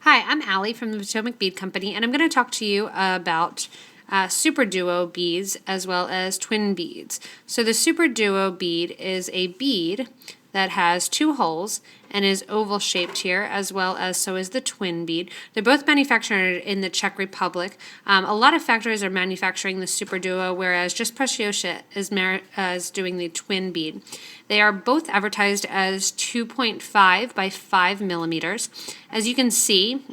Hi, I'm Allie from the Potomac Bead Company, and I'm going to talk to you about Super Duo beads as well as twin beads. So the Super Duo bead is a bead that has two holes and is oval shaped here, as well as so is the twin bead. They're both manufactured in the Czech Republic. A lot of factories are manufacturing the Super Duo, whereas just Preciosa is doing the twin bead. They are both advertised as 2.5 by 5 millimeters. As you can see,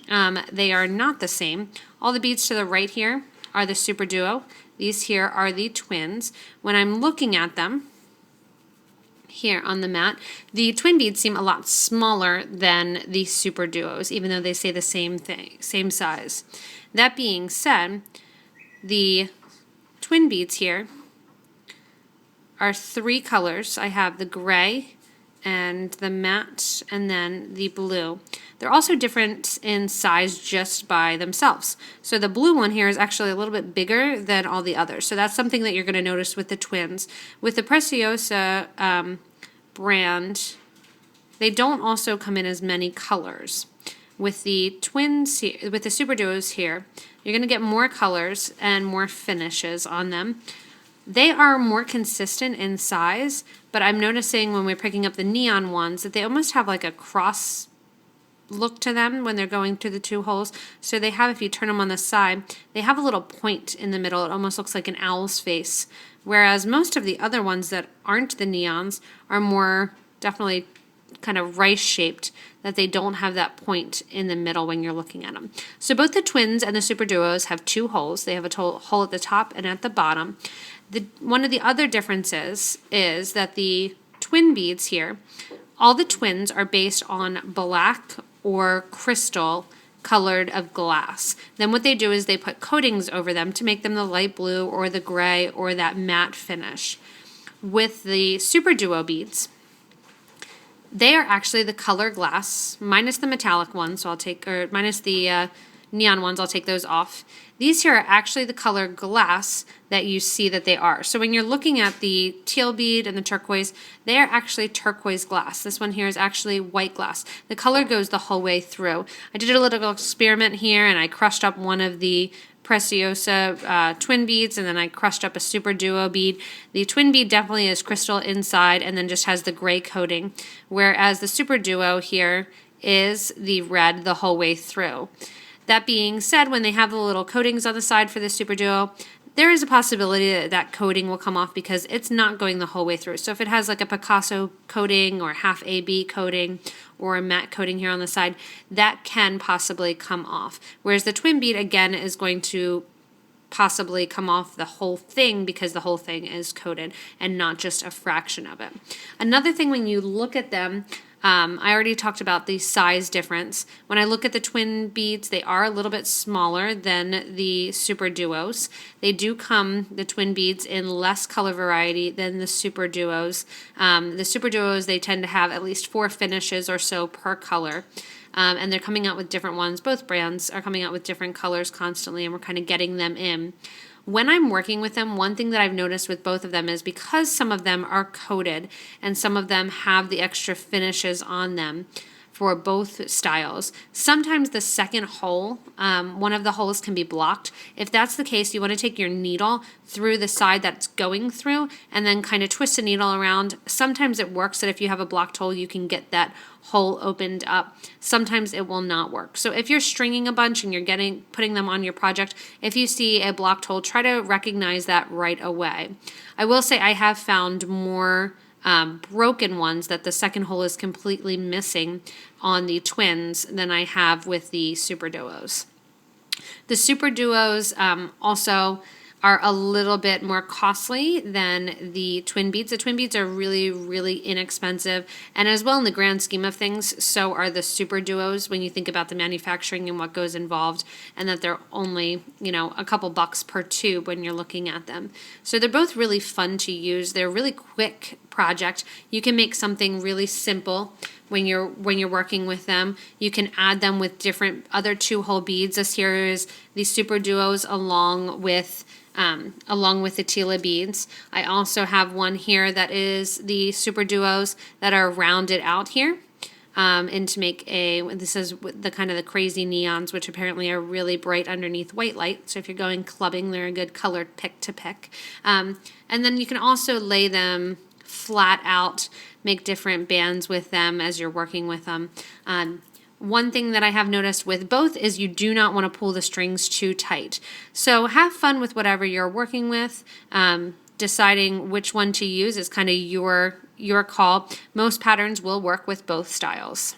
they are not the same. All the beads to the right here are the Super Duo. These here are the twins. When I'm looking at them, here on the mat, the twin beads seem a lot smaller than the Super Duos, even though they say the same thing, same size. That being said, the twin beads here are three colors. I have the gray and the matte and then the blue. They're also different in size just by themselves. So the blue one here is actually a little bit bigger than all the others. So that's something that you're going to notice with the twins. With the Preciosa brand, they don't also come in as many colors. With the twins, with the Super Duos here, you're going to get more colors and more finishes on them. They are more consistent in size, but I'm noticing when we're picking up the neon ones that they almost have like a cross look to them when they're going to the two holes. So they have, if you turn them on the side, they have a little point in the middle. It almost looks like an owl's face. Whereas most of the other ones that aren't the neons are more definitely kind of rice shaped, that they don't have that point in the middle when you're looking at them. So both the twins and the Super Duos have two holes. They have a hole at the top and at the bottom. One of the other differences is that the twin beads here, all the twins are based on black or crystal colored of glass. Then what they do is they put coatings over them to make them the light blue or the gray or that matte finish. With the Super Duo beads, they are actually the color glass minus the metallic ones, so minus the neon ones, I'll take those off. These here are actually the color glass that you see that they are. So when you're looking at the teal bead and the turquoise, they are actually turquoise glass. This one here is actually white glass. The color goes the whole way through. I did a little experiment here and I crushed up one of the Preciosa twin beads, and then I crushed up a Super Duo bead. The twin bead definitely is crystal inside and then just has the gray coating, whereas the Super Duo here is the red the whole way through. That being said, when they have the little coatings on the side for the Super Duo, there is a possibility that that coating will come off because it's not going the whole way through. So if it has like a Picasso coating or half AB coating or a matte coating here on the side, that can possibly come off. Whereas the twin bead, again, is going to possibly come off the whole thing because the whole thing is coated and not just a fraction of it. Another thing when you look at them, I already talked about the size difference. When I look at the twin beads, they are a little bit smaller than the Super Duos. They do come, the twin beads, in less color variety than the Super Duos. The Super Duos, they tend to have at least 4 finishes or so per color. And they're coming out with different ones. Both brands are coming out with different colors constantly, and we're kind of getting them in. When I'm working with them, one thing that I've noticed with both of them is because some of them are coated and some of them have the extra finishes on them for both styles, sometimes the second hole, one of the holes can be blocked. If that's the case, you want to take your needle through the side that's going through and then kind of twist the needle around. Sometimes it works that if you have a blocked hole, you can get that hole opened up. Sometimes it will not work. So if you're stringing a bunch and you're putting them on your project, if you see a blocked hole, try to recognize that right away. I will say I have found more broken ones that the second hole is completely missing on the twins than I have with the Super Duos. The Super Duos also are a little bit more costly than the twin beads. The twin beads are really, really inexpensive, and as well in the grand scheme of things, so are the Super Duos when you think about the manufacturing and what goes involved, and that they're only, a couple bucks per tube when you're looking at them. So they're both really fun to use. They're a really quick project. You can make something really simple when you're working with them. You can add them with different other 2-hole beads. This here is the Super Duos along with the Tila beads. I also have one here that is the Super Duos that are rounded out here. and to make this is the kind of the crazy neons, which apparently are really bright underneath white light. So if you're going clubbing, they're a good colored pick to pick. And then you can also lay them flat out, make different bands with them as you're working with them. One thing that I have noticed with both is you do not want to pull the strings too tight. So have fun with whatever you're working with. Deciding which one to use is kind of your call. Most patterns will work with both styles.